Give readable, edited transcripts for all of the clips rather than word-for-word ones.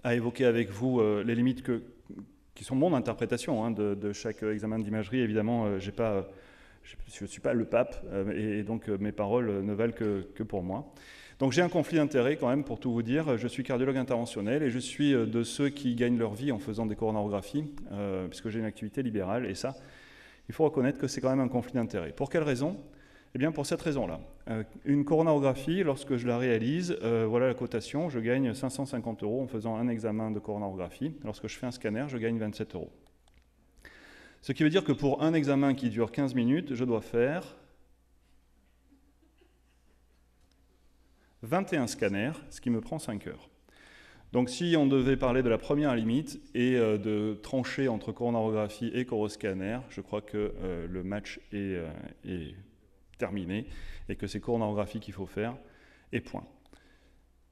à évoquer avec vous les limites qui sont mon interprétation de chaque examen d'imagerie. Évidemment, je ne suis pas le pape, et donc mes paroles ne valent que pour moi. Donc j'ai un conflit d'intérêts quand même, pour tout vous dire. Je suis cardiologue interventionnel et je suis de ceux qui gagnent leur vie en faisant des coronarographies, puisque j'ai une activité libérale, et ça, il faut reconnaître que c'est quand même un conflit d'intérêts. Pour quelle raison ? Eh bien pour cette raison-là. Une coronarographie, lorsque je la réalise, voilà la cotation, je gagne 550 € en faisant un examen de coronarographie. Lorsque je fais un scanner, je gagne 27 €. Ce qui veut dire que pour un examen qui dure 15 minutes, je dois faire 21 scanners, ce qui me prend 5 heures. Donc si on devait parler de la première limite et de trancher entre coronarographie et coroscanner, je crois que le match est terminé et que c'est coronarographie qu'il faut faire, et point.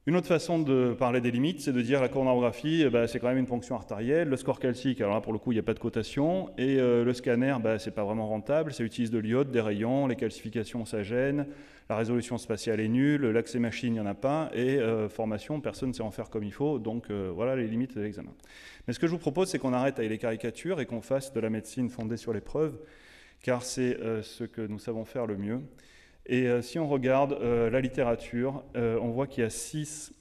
Une autre façon de parler des limites, c'est de dire la coronarographie, c'est quand même une ponction artérielle, le score calcique, alors là pour le coup il n'y a pas de cotation, et le scanner, c'est pas vraiment rentable, ça utilise de l'iode, des rayons, les calcifications ça gêne, la résolution spatiale est nulle, l'accès machine il n'y en a pas, et formation, personne ne sait en faire comme il faut, donc voilà les limites de l'examen. Mais ce que je vous propose, c'est qu'on arrête avec les caricatures et qu'on fasse de la médecine fondée sur les preuves, car c'est ce que nous savons faire le mieux. Et si on regarde la littérature, on voit qu'il y a six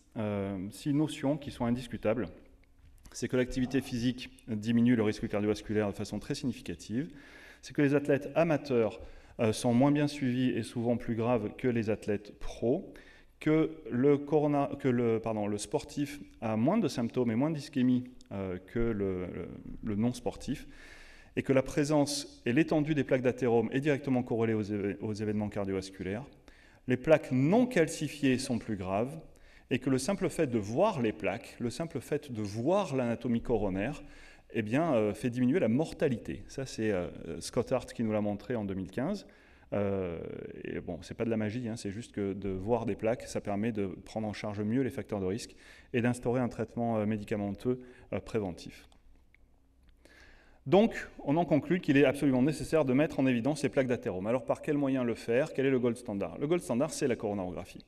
notions qui sont indiscutables. C'est que l'activité physique diminue le risque cardiovasculaire de façon très significative. C'est que les athlètes amateurs sont moins bien suivis et souvent plus graves que les athlètes pros. Que le sportif a moins de symptômes et moins d'ischémie que le non-sportif. Et que la présence et l'étendue des plaques d'athérome est directement corrélée aux événements cardiovasculaires. Les plaques non calcifiées sont plus graves, et que le simple fait de voir les plaques, le simple fait de voir l'anatomie coronaire, fait diminuer la mortalité. Ça, c'est Scott Hart qui nous l'a montré en 2015. Et bon, c'est pas de la magie, c'est juste que de voir des plaques, ça permet de prendre en charge mieux les facteurs de risque et d'instaurer un traitement médicamenteux préventif. Donc, on en conclut qu'il est absolument nécessaire de mettre en évidence les plaques d'athérome. Alors, par quel moyen le faire? Quel est le gold standard? Le gold standard, c'est la coronarographie.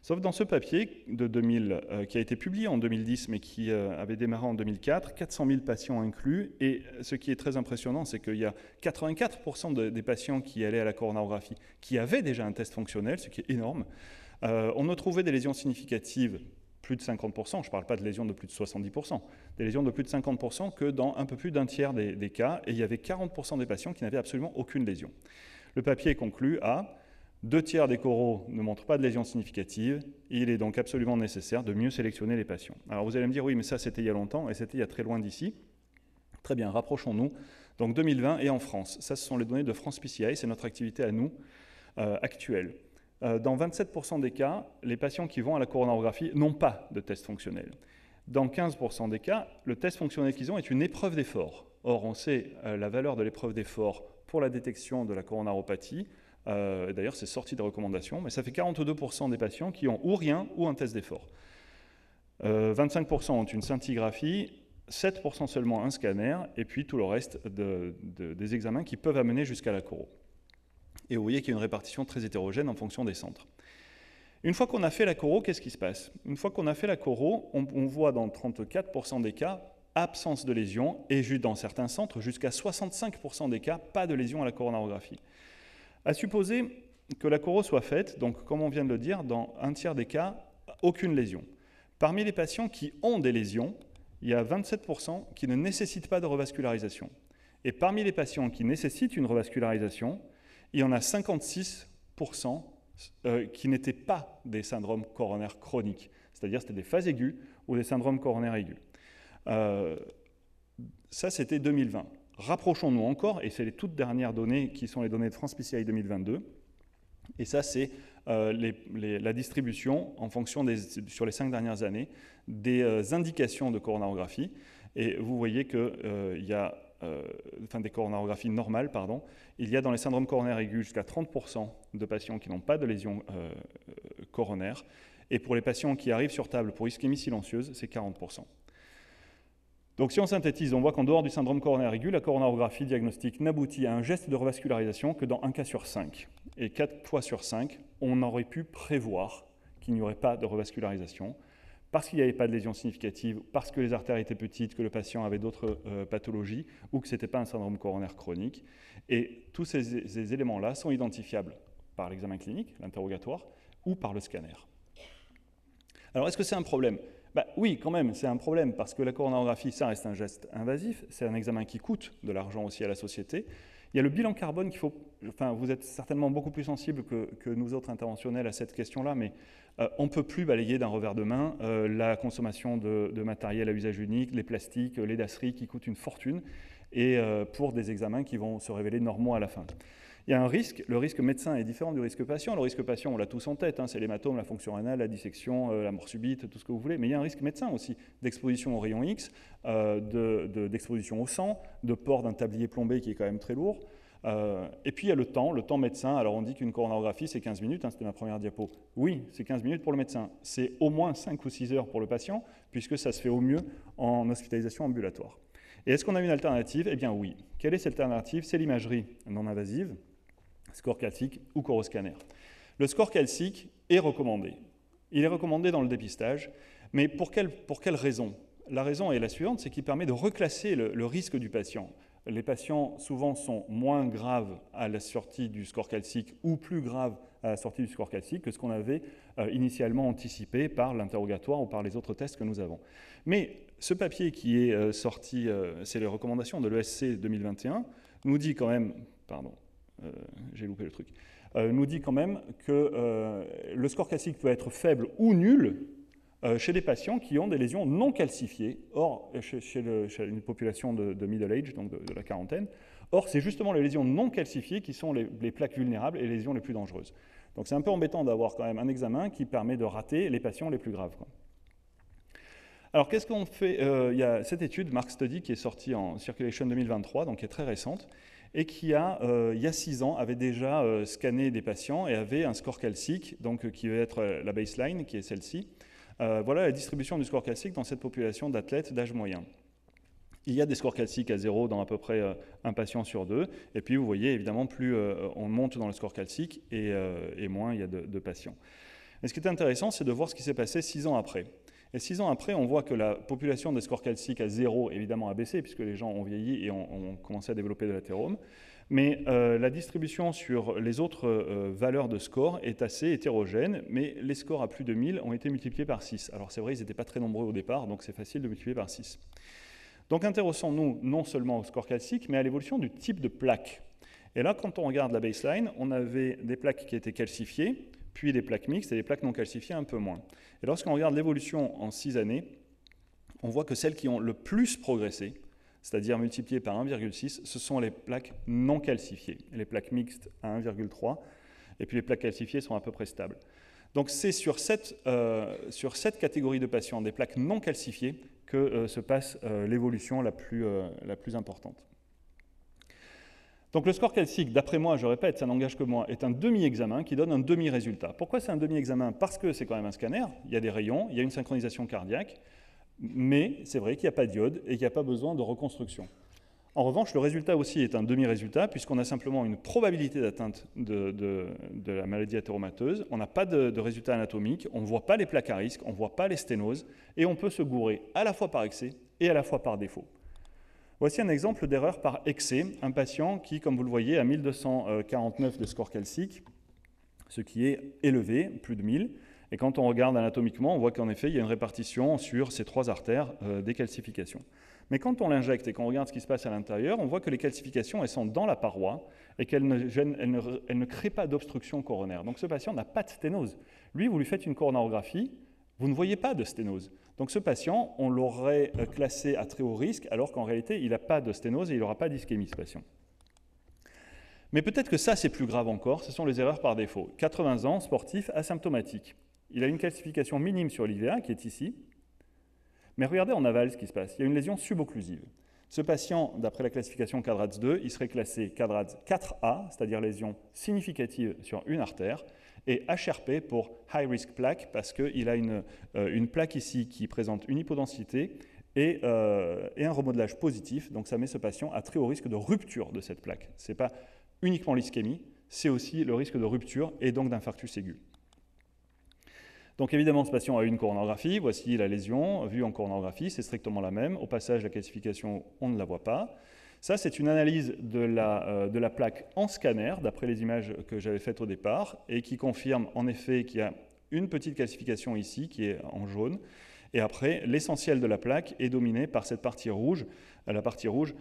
Sauf dans ce papier de 2000, qui a été publié en 2010, mais qui avait démarré en 2004, 400 000 patients inclus. Et ce qui est très impressionnant, c'est qu'il y a 84% des patients qui allaient à la coronarographie qui avaient déjà un test fonctionnel, ce qui est énorme. On ne trouvait des lésions significatives plus de 50%, je ne parle pas de lésions de plus de 70%, des lésions de plus de 50% que dans un peu plus d'un tiers des cas, et il y avait 40% des patients qui n'avaient absolument aucune lésion. Le papier conclut à 2 tiers des coraux ne montrent pas de lésions significatives, il est donc absolument nécessaire de mieux sélectionner les patients. Alors vous allez me dire, oui, mais ça c'était il y a longtemps, et c'était il y a très loin d'ici. Très bien, rapprochons-nous. Donc 2020 et en France, ça ce sont les données de France PCI, c'est notre activité à nous, actuelle. Dans 27% des cas, les patients qui vont à la coronarographie n'ont pas de test fonctionnel. Dans 15% des cas, le test fonctionnel qu'ils ont est une épreuve d'effort. Or, on sait la valeur de l'épreuve d'effort pour la détection de la coronaropathie. D'ailleurs, c'est sorti des recommandations, mais ça fait 42% des patients qui ont ou rien ou un test d'effort. 25% ont une scintigraphie, 7% seulement un scanner, et puis tout le reste des examens qui peuvent amener jusqu'à la coro. Et vous voyez qu'il y a une répartition très hétérogène en fonction des centres. Une fois qu'on a fait la coro, qu'est-ce qui se passe? Une fois qu'on a fait la coro, on voit dans 34% des cas absence de lésion et dans certains centres, jusqu'à 65% des cas, pas de lésion à la coronarographie. À supposer que la coro soit faite, donc comme on vient de le dire, dans un tiers des cas, aucune lésion. Parmi les patients qui ont des lésions, il y a 27% qui ne nécessitent pas de revascularisation. Et parmi les patients qui nécessitent une revascularisation, il y en a 56% qui n'étaient pas des syndromes coronaires chroniques, c'est-à-dire c'était des phases aiguës ou des syndromes coronaires aigus. Ça, c'était 2020. Rapprochons-nous encore, et c'est les toutes dernières données qui sont les données de France PCI 2022, et ça, c'est la distribution en fonction sur les 5 dernières années des indications de coronarographie, et vous voyez qu'il y a des coronarographies normales, il y a dans les syndromes coronaires aigus jusqu'à 30% de patients qui n'ont pas de lésions coronaires, et pour les patients qui arrivent sur table pour ischémie silencieuse, c'est 40%. Donc si on synthétise, on voit qu'en dehors du syndrome coronaire aigu, la coronarographie diagnostique n'aboutit à un geste de revascularisation que dans un cas sur 5. Et 4 fois sur 5, on aurait pu prévoir qu'il n'y aurait pas de revascularisation, parce qu'il n'y avait pas de lésion significative, parce que les artères étaient petites, que le patient avait d'autres pathologies, ou que ce n'était pas un syndrome coronaire chronique. Et tous ces éléments-là sont identifiables par l'examen clinique, l'interrogatoire, ou par le scanner. Alors, est-ce que c'est un problème? Oui, quand même, c'est un problème, parce que la coronarographie, ça reste un geste invasif, c'est un examen qui coûte de l'argent aussi à la société. Il y a le bilan carbone qu'il faut... Enfin, vous êtes certainement beaucoup plus sensible que nous autres interventionnels à cette question-là, mais on ne peut plus balayer d'un revers de main la consommation de matériel à usage unique, les plastiques, les dasseries qui coûtent une fortune, et pour des examens qui vont se révéler normaux à la fin. Il y a un risque, le risque médecin est différent du risque patient. Le risque patient, on l'a tous en tête, hein, c'est l'hématome, la fonction rénale, la dissection, la mort subite, tout ce que vous voulez. Mais il y a un risque médecin aussi, d'exposition aux rayons X, d'exposition au sang, de port d'un tablier plombé qui est quand même très lourd. Et puis il y a le temps médecin. Alors on dit qu'une coronarographie c'est 15 minutes, hein, c'était ma première diapo. Oui, c'est 15 minutes pour le médecin. C'est au moins 5 ou 6 heures pour le patient, puisque ça se fait au mieux en hospitalisation ambulatoire. Et est-ce qu'on a une alternative? Eh bien oui. Quelle est cette alternative? C'est l'imagerie non invasive, score calcique ou coroscanner. Le score calcique est recommandé. Il est recommandé dans le dépistage, mais pour quelle raison? La raison est la suivante, c'est qu'il permet de reclasser le risque du patient. Les patients, souvent, sont moins graves à la sortie du score calcique ou plus graves à la sortie du score calcique que ce qu'on avait initialement anticipé par l'interrogatoire ou par les autres tests que nous avons. Mais ce papier qui est sorti, c'est les recommandations de l'ESC 2021, nous dit quand même, j'ai loupé le truc, nous dit quand même que le score calcique peut être faible ou nul chez des patients qui ont des lésions non calcifiées, or, chez une population de middle age, donc de la quarantaine. Or, c'est justement les lésions non calcifiées qui sont les plaques vulnérables et les lésions les plus dangereuses. Donc c'est un peu embêtant d'avoir quand même un examen qui permet de rater les patients les plus graves, quoi. Alors qu'est-ce qu'on fait? Il y a cette étude, Mark Study, qui est sortie en Circulation 2023, donc qui est très récente, et qui, il y a 6 ans, avait déjà scanné des patients et avait un score calcique, donc, qui va être la baseline, qui est celle-ci. Voilà la distribution du score calcique dans cette population d'athlètes d'âge moyen. Il y a des scores calciques à 0 dans à peu près un patient sur 2, et puis vous voyez évidemment plus on monte dans le score calcique et moins il y a de patients. Et ce qui est intéressant, c'est de voir ce qui s'est passé 6 ans après. Et 6 ans après, on voit que la population des scores calciques à 0, évidemment, a baissé, puisque les gens ont vieilli et ont commencé à développer de l'athérome. Mais la distribution sur les autres valeurs de score est assez hétérogène, mais les scores à plus de 1000 ont été multipliés par 6. Alors c'est vrai, ils n'étaient pas très nombreux au départ, donc c'est facile de multiplier par 6. Donc intéressons-nous non seulement au score calcique, mais à l'évolution du type de plaque. Et là, quand on regarde la baseline, on avait des plaques qui étaient calcifiées, puis des plaques mixtes et des plaques non calcifiées un peu moins. Et lorsqu'on regarde l'évolution en 6 années, on voit que celles qui ont le plus progressé, c'est-à-dire multipliées par 1,6, ce sont les plaques non calcifiées. Les plaques mixtes à 1,3, et puis les plaques calcifiées sont à peu près stables. Donc c'est sur cette catégorie de patients, des plaques non calcifiées, que se passe l'évolution la plus importante. Donc le score calcique, d'après moi, je répète, ça n'engage que moi, est un demi-examen qui donne un demi-résultat. Pourquoi c'est un demi-examen? Parce que c'est quand même un scanner, il y a des rayons, il y a une synchronisation cardiaque, mais c'est vrai qu'il n'y a pas d'iode et qu'il n'y a pas besoin de reconstruction. En revanche, le résultat aussi est un demi-résultat, puisqu'on a simplement une probabilité d'atteinte de la maladie athéromateuse, on n'a pas de résultat anatomique, on ne voit pas les plaques à risque, on ne voit pas les sténoses, et on peut se gourer à la fois par excès et à la fois par défaut. Voici un exemple d'erreur par excès, un patient qui, comme vous le voyez, a 1249 de score calcique, ce qui est élevé, plus de 1000. Et quand on regarde anatomiquement, on voit qu'en effet, il y a une répartition sur ces 3 artères des calcifications. Mais quand on l'injecte et qu'on regarde ce qui se passe à l'intérieur, on voit que les calcifications, elles sont dans la paroi et qu'elles ne créent pas d'obstruction coronaire. Donc ce patient n'a pas de sténose. Lui, vous lui faites une coronarographie, vous ne voyez pas de sténose. Donc ce patient, on l'aurait classé à très haut risque, alors qu'en réalité, il n'a pas de sténose et il n'aura pas d'ischémie, ce patient. Mais peut-être que ça, c'est plus grave encore, ce sont les erreurs par défaut. 80 ans, sportif, asymptomatique. Il a une calcification minime sur l'IVA, qui est ici. Mais regardez en aval ce qui se passe. Il y a une lésion subocclusive. Ce patient, d'après la classification CADRATS 2, il serait classé CADRATS 4A, c'est-à-dire lésion significative sur une artère, et HRP pour High Risk Plaque, parce qu'il a une plaque ici qui présente une hypodensité et un remodelage positif. Donc ça met ce patient à très haut risque de rupture de cette plaque. Ce n'est pas uniquement l'ischémie, c'est aussi le risque de rupture et donc d'infarctus aigu. Donc évidemment, ce patient a eu une coronarographie, voici la lésion, vue en coronarographie, c'est strictement la même. Au passage, la calcification, on ne la voit pas. Ça, c'est une analyse de la plaque en scanner, d'après les images que j'avais faites au départ, et qui confirme en effet qu'il y a une petite calcification ici, qui est en jaune. Et après, l'essentiel de la plaque est dominé par cette partie rouge, la partie rouge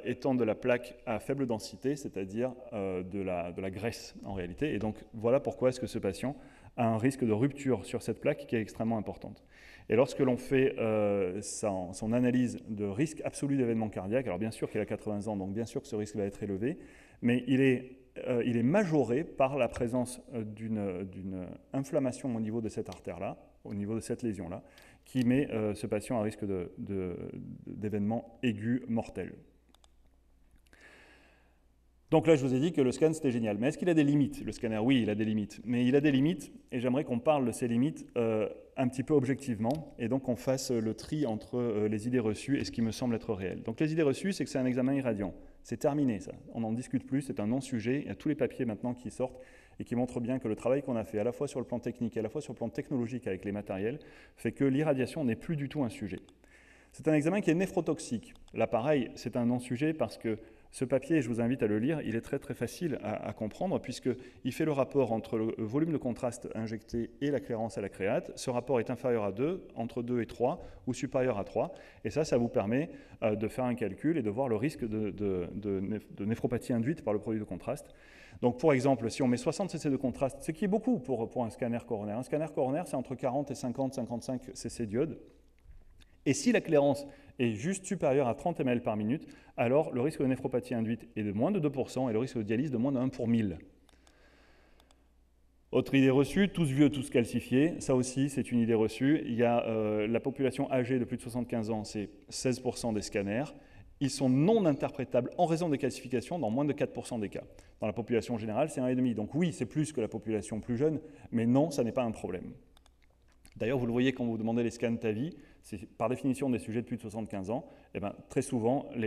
étant de la plaque à faible densité, c'est-à-dire de la graisse en réalité. Et donc, voilà pourquoi est-ce que ce patient a un risque de rupture sur cette plaque qui est extrêmement importante. Et lorsque l'on fait son analyse de risque absolu d'événement cardiaque, alors bien sûr qu'il a 80 ans, donc bien sûr que ce risque va être élevé, mais il est majoré par la présence d'une inflammation au niveau de cette artère-là, au niveau de cette lésion-là, qui met ce patient à risque d'événements aigus mortels. Donc là, je vous ai dit que le scan, c'était génial. Mais est-ce qu'il a des limites, le scanner? Oui, il a des limites. Mais il a des limites, et j'aimerais qu'on parle de ces limites un petit peu objectivement, et donc qu'on fasse le tri entre les idées reçues et ce qui me semble être réel. Donc les idées reçues, c'est que c'est un examen irradiant. C'est terminé, ça. On n'en discute plus, c'est un non-sujet. Il y a tous les papiers maintenant qui sortent et qui montrent bien que le travail qu'on a fait, à la fois sur le plan technique et à la fois sur le plan technologique avec les matériels, fait que l'irradiation n'est plus du tout un sujet. C'est un examen qui est néphrotoxique. Là, pareil, c'est un non-sujet parce que ce papier, je vous invite à le lire, il est très très facile à comprendre puisqu'il fait le rapport entre le volume de contraste injecté et la clairance à la créate. Ce rapport est inférieur à 2, entre 2 et 3 ou supérieur à 3. Et ça vous permet de faire un calcul et de voir le risque de néphropathie induite par le produit de contraste. Donc pour exemple, si on met 60 cc de contraste, ce qui est beaucoup pour un scanner coronaire. Un scanner coronaire, c'est entre 40 et 50-55 cc d'iode. Et si la clairance est juste supérieure à 30 ml par minute, alors le risque de néphropathie induite est de moins de 2% et le risque de dialyse de moins de 1 pour 1000. Autre idée reçue, tous vieux, tous calcifiés, ça aussi c'est une idée reçue. Il y a la population âgée de plus de 75 ans, c'est 16% des scanners. Ils sont non interprétables en raison des calcifications dans moins de 4% des cas. Dans la population générale, c'est 1,5. Donc oui, c'est plus que la population plus jeune, mais non, ça n'est pas un problème. D'ailleurs, vous le voyez quand vous demandez les scans TAVI, c'est par définition des sujets de plus de 75 ans, et bien, très souvent, ce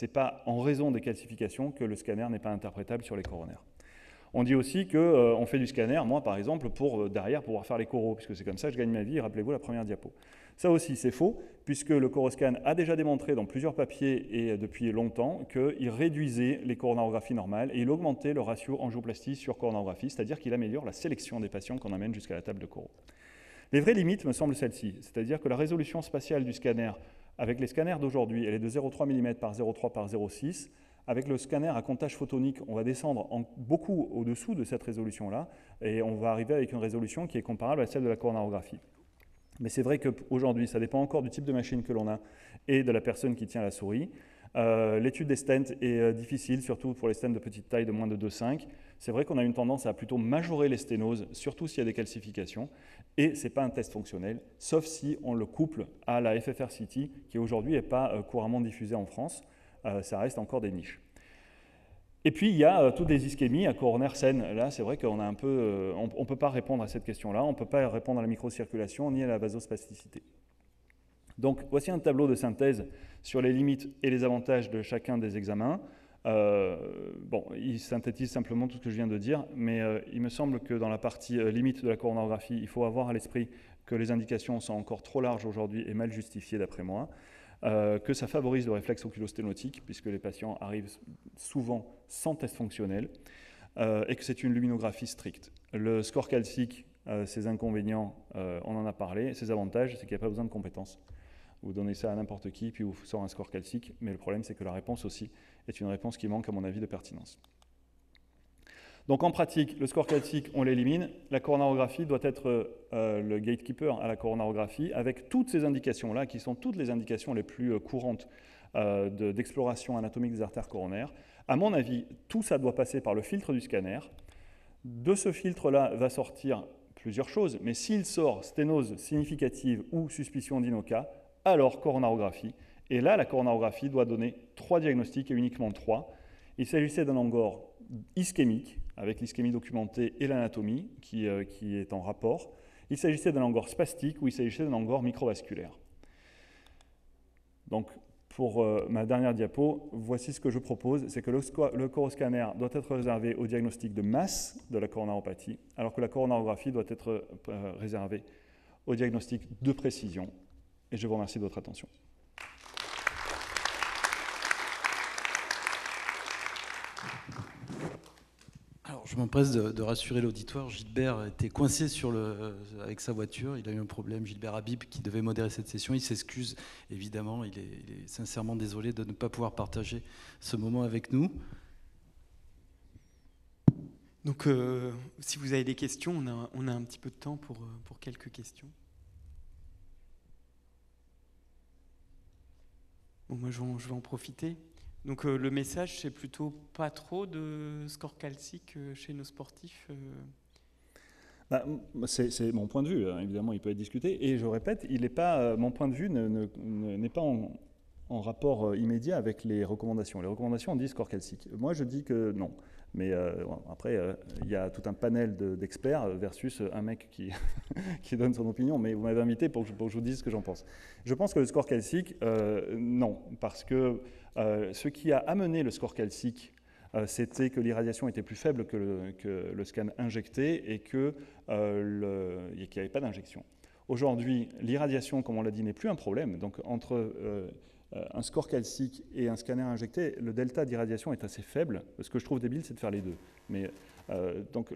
n'est pas en raison des calcifications que le scanner n'est pas interprétable sur les coronaires. On dit aussi qu'on fait du scanner, moi par exemple, pour derrière pouvoir faire les coros, puisque c'est comme ça que je gagne ma vie, rappelez-vous la première diapo. Ça aussi c'est faux, puisque le coroscan a déjà démontré dans plusieurs papiers et depuis longtemps qu'il réduisait les coronarographies normales et il augmentait le ratio angioplastie sur coronarographie, c'est-à-dire qu'il améliore la sélection des patients qu'on amène jusqu'à la table de coro. Les vraies limites me semblent celles-ci, c'est-à-dire que la résolution spatiale du scanner, avec les scanners d'aujourd'hui, elle est de 0,3 mm par 0,3 par 0,6. Avec le scanner à comptage photonique, on va descendre beaucoup au-dessous de cette résolution-là, et on va arriver avec une résolution qui est comparable à celle de la coronarographie. Mais c'est vrai qu'aujourd'hui, ça dépend encore du type de machine que l'on a et de la personne qui tient la souris. L'étude des stents est difficile, surtout pour les stents de petite taille de moins de 2,5. C'est vrai qu'on a une tendance à plutôt majorer les sténoses, surtout s'il y a des calcifications, et ce n'est pas un test fonctionnel, sauf si on le couple à la FFRCT, qui aujourd'hui n'est pas couramment diffusée en France. Ça reste encore des niches. Et puis, il y a toutes les ischémies à coronaire saine. Là, c'est vrai qu'on a un peu, on ne peut pas répondre à cette question-là, on ne peut pas répondre à la microcirculation ni à la vasospasticité. Donc, voici un tableau de synthèse sur les limites et les avantages de chacun des examens. Bon, il synthétise simplement tout ce que je viens de dire, mais il me semble que dans la partie limite de la coronarographie, il faut avoir à l'esprit que les indications sont encore trop larges aujourd'hui et mal justifiées d'après moi, que ça favorise le réflexe oculosténotique, puisque les patients arrivent souvent sans test fonctionnel, et que c'est une luminographie stricte. Le score calcique, ses inconvénients, on en a parlé, ses avantages, c'est qu'il n'y a pas besoin de compétences. Vous donnez ça à n'importe qui, puis vous sort un score calcique, mais le problème c'est que la réponse aussi est une réponse qui manque à mon avis de pertinence. Donc en pratique, le score calcique, on l'élimine. La coronarographie doit être le gatekeeper à la coronarographie, avec toutes ces indications-là, qui sont toutes les indications les plus courantes d'exploration anatomique des artères coronaires. À mon avis, tout ça doit passer par le filtre du scanner. De ce filtre-là va sortir plusieurs choses, mais s'il sort sténose significative ou suspicion d'INOCA, alors coronarographie. Et là, la coronarographie doit donner 3 diagnostics et uniquement 3. Il s'agissait d'un angor ischémique, avec l'ischémie documentée et l'anatomie qui est en rapport. Il s'agissait d'un angor spastique ou il s'agissait d'un angor microvasculaire. Donc, pour ma dernière diapo, voici ce que je propose, c'est que le coroscanner doit être réservé au diagnostic de masse de la coronaropathie, alors que la coronarographie doit être réservée au diagnostic de précision. Et je vous remercie de votre attention. Alors, je m'empresse de rassurer l'auditoire. Gilbert était coincé avec sa voiture. Il a eu un problème. Gilbert Habib, qui devait modérer cette session, il s'excuse, évidemment. Il est sincèrement désolé de ne pas pouvoir partager ce moment avec nous. Donc, si vous avez des questions, on a un petit peu de temps pour quelques questions. Bon, moi, je vais en profiter. Donc, le message, c'est plutôt pas trop de score calcique chez nos sportifs C'est mon point de vue, hein. Évidemment, il peut être discuté. Et je répète, mon point de vue n'est pas en rapport immédiat avec les recommandations. Les recommandations disent score calcique. Moi, je dis que non. Mais après, il y a tout un panel d'experts versus un mec qui, qui donne son opinion. Mais vous m'avez invité pour que je vous dise ce que j'en pense. Je pense que le score calcique, non. Parce que ce qui a amené le score calcique, c'était que l'irradiation était plus faible que le scan injecté et qu'il n'y avait pas d'injection. Aujourd'hui, l'irradiation, comme on l'a dit, n'est plus un problème. Donc, entre un score calcique et un scanner injecté, le delta d'irradiation est assez faible. Ce que je trouve débile, c'est de faire les deux. Mais, donc,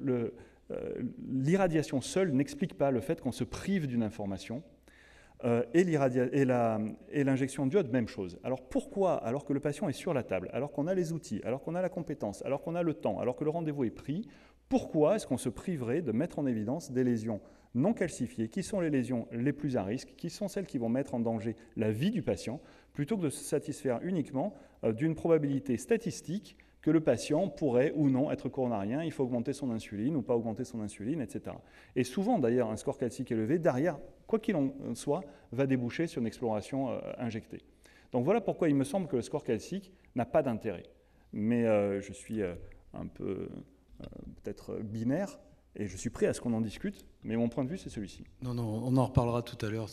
l'irradiation seule n'explique pas le fait qu'on se prive d'une information. Et l'injection d'iode, même chose. Alors pourquoi, alors que le patient est sur la table, alors qu'on a les outils, alors qu'on a la compétence, alors qu'on a le temps, alors que le rendez-vous est pris, pourquoi est-ce qu'on se priverait de mettre en évidence des lésions non calcifiées, qui sont les lésions les plus à risque, qui sont celles qui vont mettre en danger la vie du patient, plutôt que de se satisfaire uniquement d'une probabilité statistique que le patient pourrait ou non être coronarien, il faut augmenter son insuline ou pas augmenter son insuline, etc. Et souvent, d'ailleurs, un score calcique élevé, derrière, quoi qu'il en soit, va déboucher sur une exploration injectée. Donc voilà pourquoi il me semble que le score calcique n'a pas d'intérêt. Mais je suis un peu peut-être binaire, et je suis prêt à ce qu'on en discute, mais mon point de vue, c'est celui-ci. Non, on en reparlera tout à l'heure.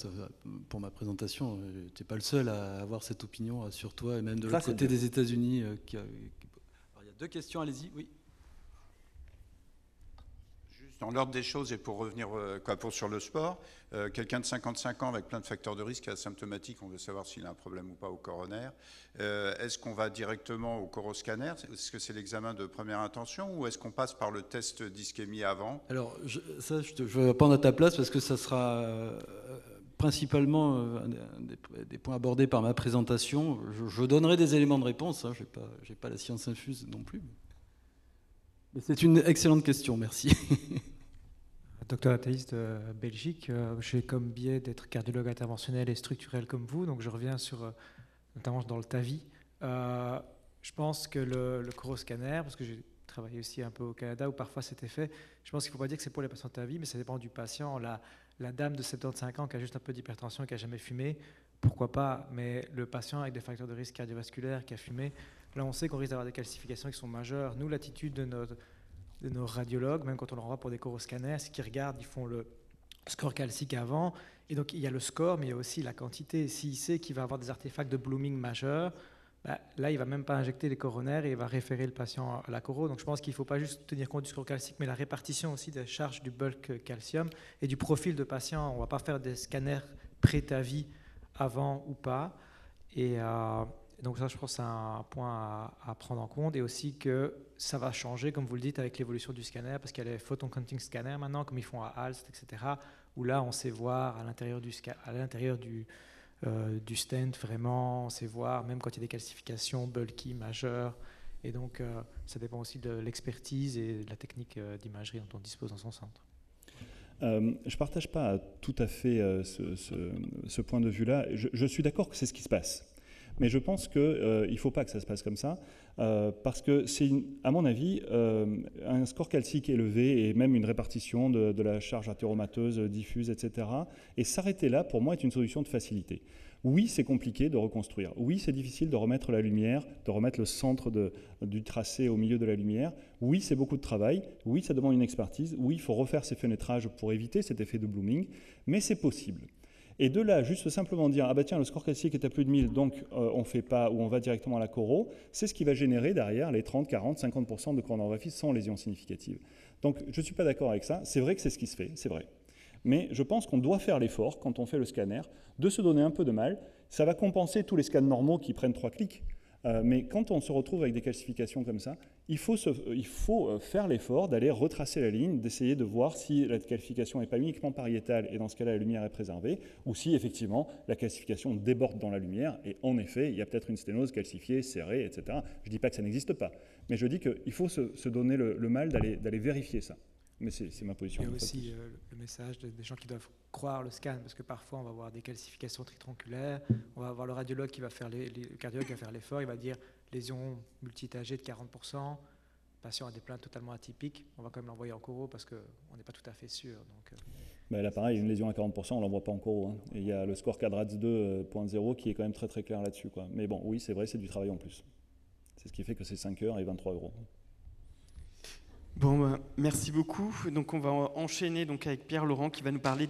Pour ma présentation, tu n'es pas le seul à avoir cette opinion, rassure-toi, et même de l'autre côté des États-Unis. Alors, il y a deux questions, allez-y. Oui. Juste dans l'ordre des choses et pour revenir sur le sport, quelqu'un de 55 ans avec plein de facteurs de risque asymptomatique, on veut savoir s'il a un problème ou pas au coronaire. Est-ce qu'on va directement au coroscanner? Est-ce que c'est l'examen de première intention ou est-ce qu'on passe par le test d'ischémie avant? Alors, je vais prendre à ta place parce que ça sera principalement des points abordés par ma présentation. Je donnerai des éléments de réponse, hein, je n'ai pas la science infuse non plus. Mais c'est une excellente question, merci. Docteur Athaïs de Belgique, j'ai comme biais d'être cardiologue interventionnel et structurel comme vous, donc je reviens sur, notamment dans le TAVI. Je pense que le coroscanner, parce que j'ai travaillé aussi un peu au Canada où parfois c'était fait, je pense qu'il ne faut pas dire que c'est pour les patients TAVI, mais ça dépend du patient. La dame de 75 ans qui a juste un peu d'hypertension et qui n'a jamais fumé, pourquoi pas, mais le patient avec des facteurs de risque cardiovasculaire qui a fumé, là on sait qu'on risque d'avoir des calcifications qui sont majeures. Nous, l'attitude de nos radiologues, même quand on leur envoie pour des coroscanners, c'est qu'ils regardent, ils font le score calcique avant, et donc il y a le score, mais il y a aussi la quantité. S'il sait qu'il va avoir des artefacts de blooming majeurs, là il ne va même pas injecter les coronaires et il va référer le patient à la coro. Donc je pense qu'il ne faut pas juste tenir compte du score calcique, mais la répartition aussi des charges du bulk calcium et du profil de patient. On ne va pas faire des scanners pré-TAVI avant ou pas. Et donc ça, je pense que c'est un point à prendre en compte, et aussi que ça va changer, comme vous le dites, avec l'évolution du scanner, parce qu'il y a les photon counting scanners maintenant, comme ils font à Aalst, etc., où là, on sait voir à l'intérieur du stent, vraiment, on sait voir, même quand il y a des calcifications bulky majeures, et donc ça dépend aussi de l'expertise et de la technique d'imagerie dont on dispose dans son centre. Je ne partage pas tout à fait ce point de vue-là. Je suis d'accord que c'est ce qui se passe. Mais je pense qu'il ne faut pas que ça se passe comme ça, parce que c'est, à mon avis, un score calcique élevé et même une répartition de la charge athéromateuse diffuse, etc. Et s'arrêter là, pour moi, est une solution de facilité. Oui, c'est compliqué de reconstruire. Oui, c'est difficile de remettre la lumière, de remettre le centre du tracé au milieu de la lumière. Oui, c'est beaucoup de travail. Oui, ça demande une expertise. Oui, il faut refaire ces fenêtrages pour éviter cet effet de blooming. Mais c'est possible. Et de là, juste simplement dire, ah bah tiens, le score calcique est à plus de 1000, donc on ne fait pas, ou on va directement à la choro, c'est ce qui va générer derrière les 30, 40, 50% de coronarographie sans lésion significative. Donc je ne suis pas d'accord avec ça, c'est vrai que c'est ce qui se fait, c'est vrai. Mais je pense qu'on doit faire l'effort, quand on fait le scanner, de se donner un peu de mal. Ça va compenser tous les scans normaux qui prennent 3 clics. Mais quand on se retrouve avec des calcifications comme ça, il faut faire l'effort d'aller retracer la ligne, d'essayer de voir si la calcification n'est pas uniquement pariétale, et dans ce cas-là, la lumière est préservée, ou si effectivement la calcification déborde dans la lumière, et en effet, il y a peut-être une sténose calcifiée, serrée, etc. Je ne dis pas que ça n'existe pas, mais je dis qu'il faut se donner le mal d'aller vérifier ça. Mais c'est ma position. Il y a aussi le message des gens qui doivent croire le scan, parce que parfois on va avoir des calcifications tritronculaires, on va avoir le radiologue qui va faire le cardiologue qui va faire l'effort, il va dire lésion multitagée de 40%, le patient a des plaintes totalement atypiques, on va quand même l'envoyer en choro parce qu'on n'est pas tout à fait sûr. Donc, ben là pareil, une lésion à 40%, on ne l'envoie pas en choro. Hein. Et il y a le score CADRATS 2.0 qui est quand même très très clair là-dessus, quoi. Mais bon, oui, c'est vrai, c'est du travail en plus. C'est ce qui fait que c'est 5 heures et 23 €. Bon, merci beaucoup. Donc on va enchaîner donc avec Pierre Laurent qui va nous parler